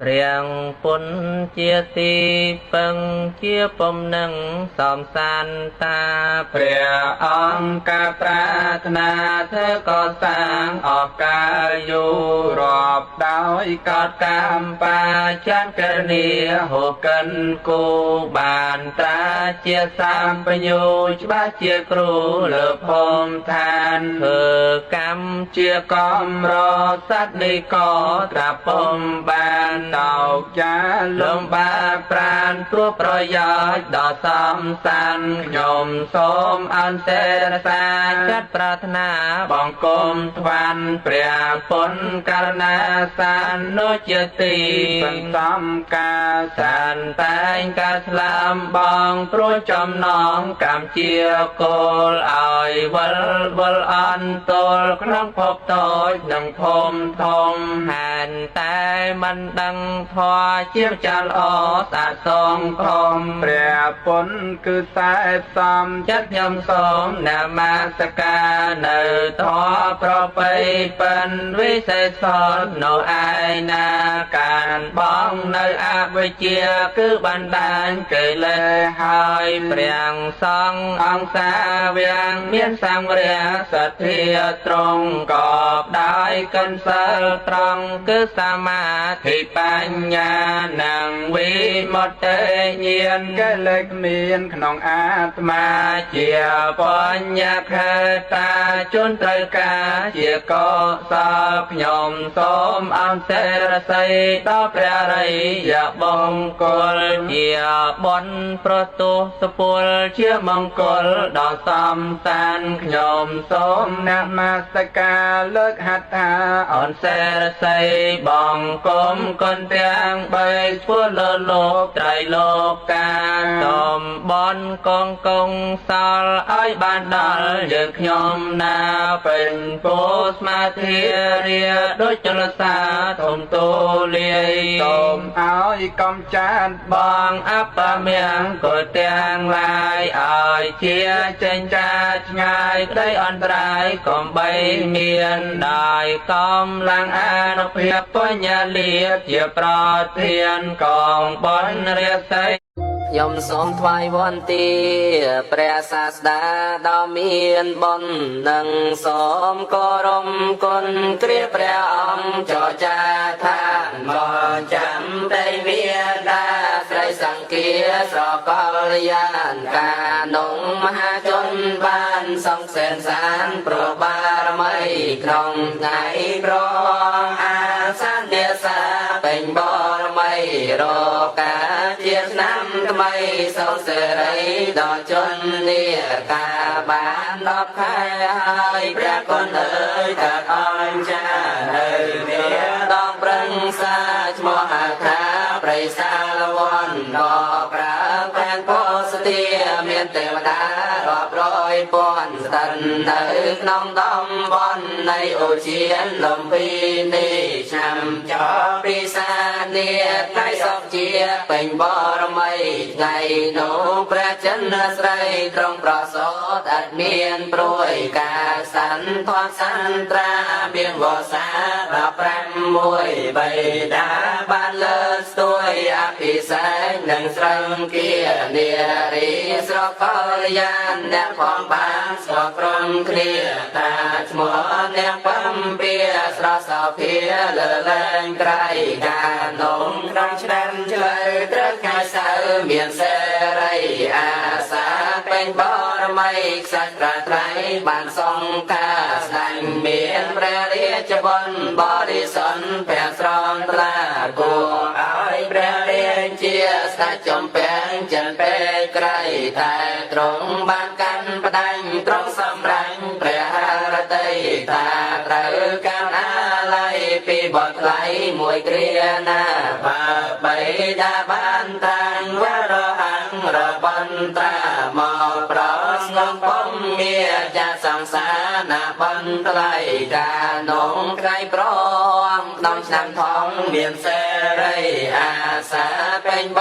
រៀងពុនជាទីពឹងជាពំនឹងសំសានតាព្រះអង្គការប្រាថ្នាធ្វើកសាងអកាលយូរាប់ដោយកតកម្មបាចានករនីហូកិនគូបានត្រាជាសម្បយុច្បាស់ជាគ្រូលើភូមិឋានធ្វើកម្មជាកំរសត្វនេះក៏ត្រាពំបានតោកចាលំបាប្រានព្រោះប្រយោជន៍ដ៏សំសានខ្ញុំសូមអន្តរសាចាត់ប្រាថ្នាបង្គំថ្វាន់ព្រះពុនករណាសាននោះជាទីសន្សំការសានតែងការស្លាមបងព្រោះចំណងកម្មជាគោលឲ្យវិលអន្តលក្នុងភពតូចនិងភូមិធំហានតែមិនដឹងធម៌ជាចាលអស្អាតសងខំព្រះពុនគឺតែសំចិត្តខ្ញុំសូមនមស្ការនៅធម៌ប្រពៃពិនវិសេសននៅឯណាការបងនៅអវិជ្ជាគឺបណ្ដាញកិលេសហើយព្រះសង្ឃអង្គសាវាងមានសង្ឃរាសទ្ធាត្រង់កបដោយកិនសិលត្រង់គឺសមាធិបញ្ញានិងវិមុតតិញាណកិលេសមានក្នុងអាត្មាជាបញ្ញខេតាជនត្រូវការជាកុសលខ្ញុំសូមអន្តរសេចដល់ព្រះរិយបង្គលជាបុណ្យប្រទុសពលជាមង្គលដ៏សំសានខ្ញុំសូមនមស្ការលើកហដ្ឋាអន្តរសេចបង្គំគុណទាំងបីធ្វើលើលោកត្រៃលោកកាសូមបនកងសលឲ្យបានដល់យើងខ្ញុំណាពេញពោស្មាធិរាដូចចលសាធំទូលាយសូមឲ្យកំចាត់បងអបមៀងក៏ទាំងឡាយឲ្យជាចេញចាឆ្ងាយក្តីអន្តរាយកំបីមានដោយកំឡាំងអនុភាពបញ្ញាលាភជាប្រធានកងបណ្ណរាសីខ្ញុំសូមថ្វាយវន្ទាព្រះសាស្តាដ៏មានបុណ្យនិងសូមគោរពគុណគ្រាព្រះអង្គចរចាថាមកចាំតែមានដាស្រីសង្គាស្រកលយានកានងមហាជនបានសង្សែនសានប្របារមីក្នុងថ្ងៃប្រអាសាននេសាពេញបរមីរកាជាឆ្នាំថ្មីសុខសេរីដល់ជននីកាបាន10ខែហើយព្រះគុណអើយតាអញ្ចានៅនេះដងប្រឹងសាឈ្មោះអាខាប្រិសាលវ័នដល់ប្រាប្រាំងពោសទាមានទេវតារាប់រយពាន់ស្ថិតនៅក្នុងតំបន់នៃអូសៀនលំពីនេះឆ្នាំចពិសានេះថ្ងៃសុខជាពេញបរមីថ្ងៃនោះព្រះចិនស្រីត្រង់ប្រសូតអត់មានព្រួយការសន្ធនសន្ត្រាមានវស្សា16បៃតាបានលើស្ទួយអភិសេកនឹងស្រឹងគានារីស្រកលយានអ្នកផងបានស្គាល់ក្រុមគ្នាតាឈ្មោះអ្នកបំពេស្រស់សោភាលើលែងក្រៃការនងក្នុងឆ្នាំឆ្លូវត្រូវថ្ងៃសៅរ៍មានសេរីអាសាពេញបរមីខ្សាច់ប្រាត្រៃបានសង្ការស្ដាញ់មានព្រះរាជបុណ្យបរិសុទ្ធព្រះស្រងត្រាគួរឲ្យព្រះរាជាស្ដេចចំពាំងចិនពេកក្រៃតែទ្រង់បានកាន់ផ្ដាច់ទ្រង់សម្រាញ់ព្រះハរតីតាត្រូវការអាល័យពីបទថ្លៃមួយគ្រាណាបើបីដាបានតាំងវរហង្សរបន្តាមកប្រស្ងំបំមានចាសង្សារណាបន្ថ្លៃការនងថ្ងៃប្រងក្នុងឆ្នាំថងមានសេរីអាសាពេញប